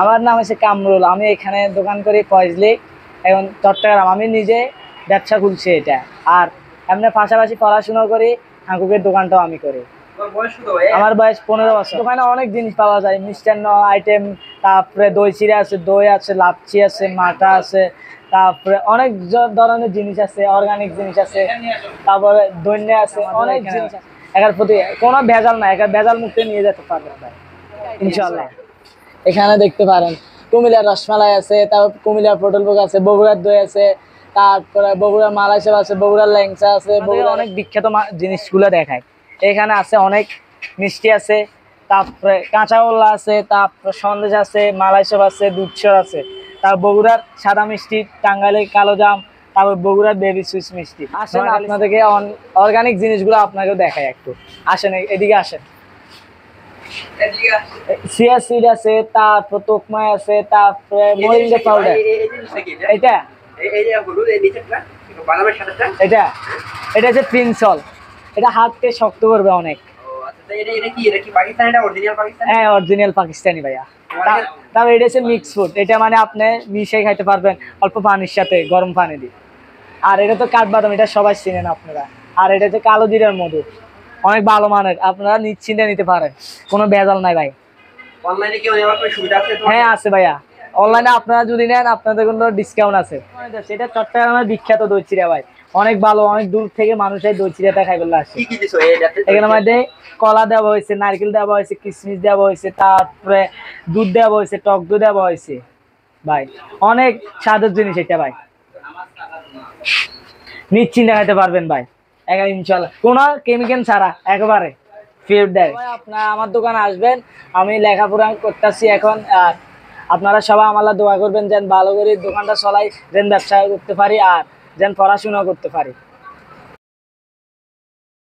আমার নাম হচ্ছে কামরুল। আমি এখানে দোকান করি ফয়জলি, এখন চট্টগ্রাম। আমি নিজে ব্যবসা খুলছি এটা, আর এমনি পাশাপাশি পড়াশোনা করি, হাঁকুকের দোকানটাও আমি করি। আমার বয়স 15 বছর। দোকানে অনেক জিনিস পাওয়া যায়, মিষ্টান্ন আইটেম, তারপরে দই চিড়া আছে, দই আছে, লাচ্ছি আছে, মাঠা আছে, তারপরে অনেক ধরনের জিনিস আছে, অর্গানিক জিনিস আছে, তারপরে দৈন্য আছে, অনেক জিনিস আছে। এটার প্রতি কোনো ভেজাল নাই, এটা ভেজাল মুক্তি নিয়ে যেতে পারবেন ভাই ইনশাল্লাহ। এখানে দেখতে পারেন কুমিল্লার রসমালাই আছে, তারপর কুমিল্লার পটল ভোগ আছে, বগুড়ার দই আছে, তারপরে বগুড়ার মালাই চাপ আছে, বগুড়ার ল্যাংচা আছে, বগুড়ার অনেক বিখ্যাত জিনিসগুলো দেখায়। এখানে আছে অনেক মিষ্টি আছে, তারপরে কাঁচাগোল্লা আছে, তারপরে সন্দেশ আছে, মালাই চাপ আছে, দুধসর আছে, তারপর বগুড়ার সাদা মিষ্টি, টাঙ্গাইলের কালো জাম, তারপর বগুড়ার বেবি সুইস মিষ্টি। আসেন আপনাদেরকে অর্গানিক জিনিসগুলো আপনাকেও দেখায় একটু। আসেন এদিকে আসেন। চিয়া সিড আছে, তারপর তোকমাই আছে, তারপরে মোরিঙ্গা পাউডার। এটা এটা এটা হচ্ছে প্রিন্সল। এটা হাতকে শক্ত করবে অনেক। হ্যাঁ, অরিজিনাল পাকিস্তানি ভাইয়া। তারপর এটা হচ্ছে মিক্স ফুড। এটা মানে আপনি মিশিয়ে খাইতে পারবেন অল্প পানির সাথে, গরম পানি দিয়ে। আর এটা তো কাঠবাদাম, এটা সবাই চিনেন আপনারা। আর এটা হচ্ছে কালো জিরার মধু, অনেক ভালো মানের, আপনারা নিশ্চিন্তে নিতে পারেন, কোনো ভেজাল নাই ভাই। হ্যাঁ আছে ভাইয়া, অনলাইনে আপনারা যদি নেন আপনাদের কোনো ডিসকাউন্ট আছে। এটা চট্টগ্রামের বিখ্যাত দই চিড়া ভাই, অনেক ভালো, অনেক দূর থেকে মানুষ এই দই চিড়াটা খাই বলে আসে। এখানে মধ্যে কলা দেওয়া হয়েছে, নারকেল দেওয়া হয়েছে, কিশমিশ দেওয়া হয়েছে, তারপরে দুধ দেওয়া হয়েছে, টক দই দেওয়া হয়েছে ভাই, অনেক স্বাদের জিনিস এটা ভাই, নিশ্চিন্তে খাইতে পারবেন ভাই এখানে ইনশাল্লাহ, কোনো কেমিক্যাল ছাড়া একেবারে ফিট দেয়। আপনারা আমার দোকানে আসবেন, আমি লেখাপড়া করতেছি এখন, আর আপনারা সবাই আমার দোয়া করবেন যেন ভালো করে দোকানটা চলাই, যেন ব্যবসা করতে পারি, আর যেন পড়াশোনা করতে পারি।